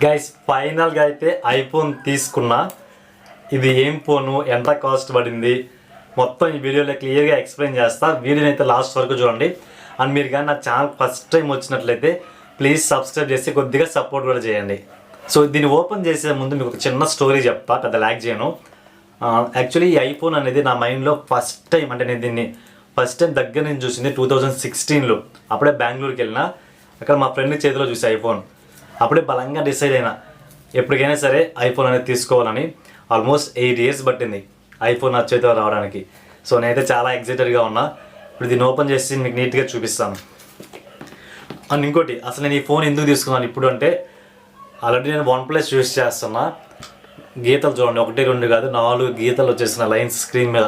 Guys ఫైనల్గా అయితే iPhone తీసుకున్నా. ఇది ఏం ఫోను, ఎంత కాస్ట్ పడింది, మొత్తం ఈ వీడియోలో క్లియర్గా ఎక్స్ప్లెయిన్ చేస్తా. వీడియోని అయితే లాస్ట్ వరకు చూడండి. అండ్ మీరు కానీ నా ఛానల్ ఫస్ట్ టైం వచ్చినట్లయితే ప్లీజ్ సబ్స్క్రైబ్ చేసి కొద్దిగా సపోర్ట్ కూడా చేయండి. సో దీన్ని ఓపెన్ చేసే ముందు మీకు ఒక చిన్న స్టోరీ చెప్తా, పెద్ద ల్యాక్ చేయను. యాక్చువల్లీ ఈ ఐఫోన్ అనేది నా మైండ్లో ఫస్ట్ టైం, అంటే నేను దీన్ని ఫస్ట్ టైం దగ్గర నుంచి చూసింది 2016లో. అప్పుడే బెంగళూరుకి వెళ్ళినా, అక్కడ మా ఫ్రెండ్ చేతిలో చూసి ఐఫోన్. అప్పుడే బలంగా డిసైడ్ అయినా ఎప్పటికైనా సరే ఐఫోన్ అనేది తీసుకోవాలని. ఆల్మోస్ట్ 8 years పట్టింది ఐఫోన్ నా చేతిలో రావడానికి. సో నేనైతే చాలా ఎక్సైటెడ్గా ఉన్నా. ఇప్పుడు దీన్ని ఓపెన్ చేసి మీకు నీట్గా చూపిస్తాను. అండ్ ఇంకోటి, అసలు నేను ఈ ఫోన్ ఎందుకు తీసుకున్నాను ఇప్పుడు అంటే, ఆల్రెడీ నేను OnePlus యూస్ చేస్తున్నా. గీతలు చూడండి, 1 2 కాదు 4 గీతలు వచ్చేసిన లైన్స్ స్క్రీన్ మీద.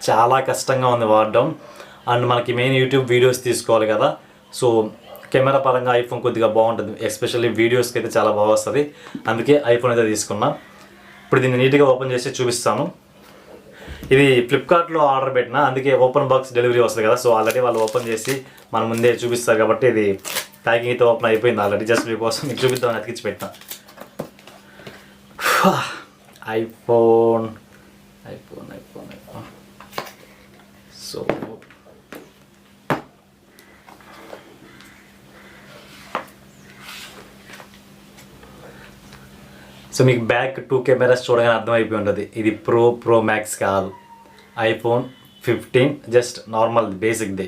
చాలా కష్టంగా ఉంది వాడడం. అండ్ మనకి మెయిన్ యూట్యూబ్ వీడియోస్ తీసుకోవాలి కదా, సో కెమెరా పరంగా ఐఫోన్ కొద్దిగా బాగుంటుంది, ఎస్పెషల్లీ వీడియోస్కి అయితే చాలా బాగా వస్తుంది. అందుకే ఐఫోన్ అయితే తీసుకున్నా. ఇప్పుడు దీన్ని నీట్గా ఓపెన్ చేసి చూపిస్తాను. ఇది ఫ్లిప్కార్ట్లో ఆర్డర్ పెట్టినా, అందుకే ఓపెన్ బాక్స్ డెలివరీ వస్తుంది కదా. సో ఆల్రెడీ వాళ్ళు ఓపెన్ చేసి మన ముందే చూపిస్తారు కాబట్టి ఇది ప్యాకింగ్ అయితే ఓపెన్ అయిపోయింది ఆల్రెడీ. జస్ట్ మీకోసం మీకు చూపిద్దామని అతికించి పెట్టినా. IPhone iPhone iPhone iPhone so మీకు బ్యాక్ 2 కెమెరాస్ చూడగానే అర్థమైపోయి ఉంటుంది. ఇది ప్రో మ్యాక్స్ కాదు, ఐఫోన్ 15 జస్ట్ నార్మల్ బేసిక్ది.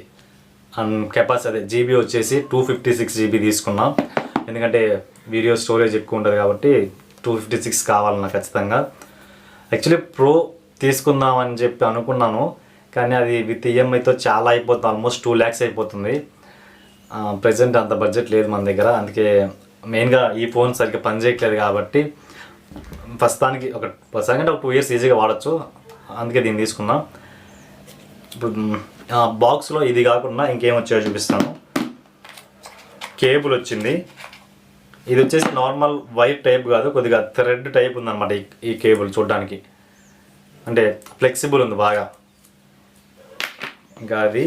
అండ్ కెపాసిటీ జీబీ వచ్చేసి 256 GB తీసుకున్నాం, ఎందుకంటే వీడియో స్టోరేజ్ ఎక్కువ ఉంటుంది కాబట్టి 256 కావాలి నాకు ఖచ్చితంగా. యాక్చువల్లీ ప్రో తీసుకుందామని చెప్పి అనుకున్నాను, కానీ అది విత్ ఈఎంఐతో చాలా అయిపోతుంది, ఆల్మోస్ట్ 2 lakhs అయిపోతుంది. ప్రజెంట్ అంత బడ్జెట్ లేదు మన దగ్గర. అందుకే మెయిన్గా ఈ ఫోన్ సరిగ్గా పనిచేయట్లేదు కాబట్టి ప్రస్తుతానికి ఒక 2 years ఈజీగా వాడచ్చు, అందుకే దీన్ని తీసుకున్నాం. ఇప్పుడు బాక్స్లో ఇది కాకుండా ఇంకేం వచ్చాయో చూపిస్తాను. కేబుల్ వచ్చింది. ఇది వచ్చేసి నార్మల్ వైర్ టైప్ కాదు, కొద్దిగా థ్రెడ్ టైప్ ఉందన్నమాట ఈ కేబుల్ చూడడానికి. అంటే ఫ్లెక్సిబుల్ ఉంది బాగా. ఇంకా అది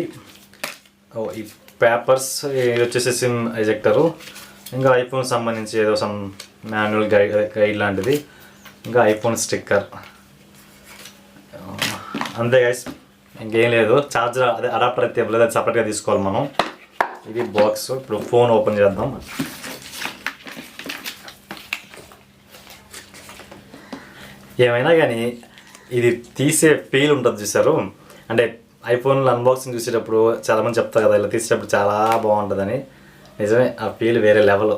ఈ పేపర్స్, ఇది వచ్చేసి సిమ్ ఎజెక్టరు, ఇంకా ఐఫోన్ సంబంధించి ఏదో సమ్ మాన్యువల్ గైడ్ లాంటిది, ఇంకా ఐఫోన్ స్టిక్కర్. అంతే గైస్, ఇంకేం లేదు. ఛార్జర్ అదే అడాప్టర్ అయితే ఇవ్వలేదు, అది సపరేట్గా తీసుకోవాలి మనం. ఇది బాక్స్. ఇప్పుడు ఫోన్ ఓపెన్ చేద్దాం. ఏమైనా కానీ ఇది తీసే ఫీల్ ఉంటుంది చూసారు, అంటే ఐఫోన్లో అన్బాక్సింగ్ చూసేటప్పుడు చాలామంది చెప్తారు కదా, ఇలా తీసేటప్పుడు చాలా బాగుంటుందని. నిజమే, ఆ ఫీల్ వేరే లెవెల్.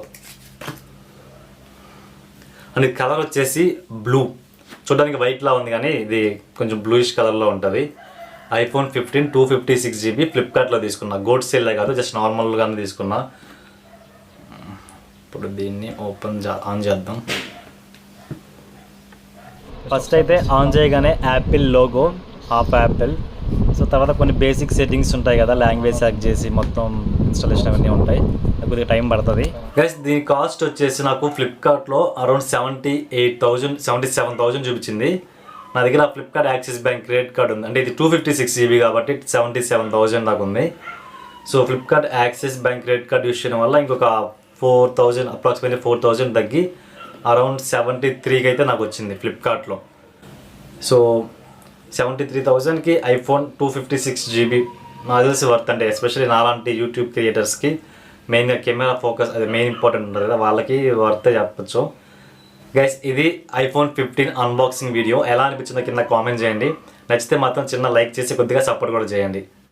అండ్ కలర్ వచ్చేసి బ్లూ, చూడడానికి వైట్లా ఉంది కానీ ఇది కొంచెం బ్లూయిష్ కలర్లో ఉంటుంది. ఐఫోన్ 15 256 GB ఫ్లిప్కార్ట్లో తీసుకున్నా, గోల్డ్ సేల్లో కాదు, జస్ట్ నార్మల్గానే తీసుకున్నా. ఇప్పుడు దీన్ని ఆన్ చేద్దాం. ఫస్ట్ అయితే ఆన్ చేయగానే Apple logo, half Apple. So తర్వాత కొన్ని బేసిక్ సెట్టింగ్స్ ఉంటాయి కదా, లాంగ్వేజ్ సెలెక్ట్ చేసి మొత్తం ఇన్స్టాలేషన్ అవన్నీ ఉంటాయి, కొద్దిగా టైం పడుతుంది. గైస్ దీని కాస్ట్ వచ్చేసి నాకు ఫ్లిప్కార్ట్లో అరౌండ్ 77,000 చూపించింది. నా దగ్గర Flipkart axis bank credit card ఉంది, అంటే ఇది 256 GB కాబట్టి 77,000 దాకా ఉంది. So Flipkart axis bank credit card use చేయడం వల్ల ఇంకొక 4,000 అప్రాక్సిమేట్లీ 4,000 తగ్గి అరౌండ్ 73కి అయితే నాకు వచ్చింది ఫ్లిప్కార్ట్లో. సో 73,000కి ఐఫోన్ 256 GB నాకు తెలిసి వర్త్. అంటే ఎస్పెషల్లీ నాలాంటి యూట్యూబ్ క్రియేటర్స్కి మెయిన్గా కెమెరా ఫోకస్ అది మెయిన్ ఇంపార్టెంట్ ఉంటుంది కదా, వాళ్ళకి వర్త్ చెప్పచ్చు. గైస్ ఇది ఐఫోన్ 15 అన్బాక్సింగ్ వీడియో. ఎలా అనిపించిందో కింద కామెంట్ చేయండి. నచ్చితే మాత్రం చిన్న లైక్ చేసి కొద్దిగా సపోర్ట్ కూడా చేయండి.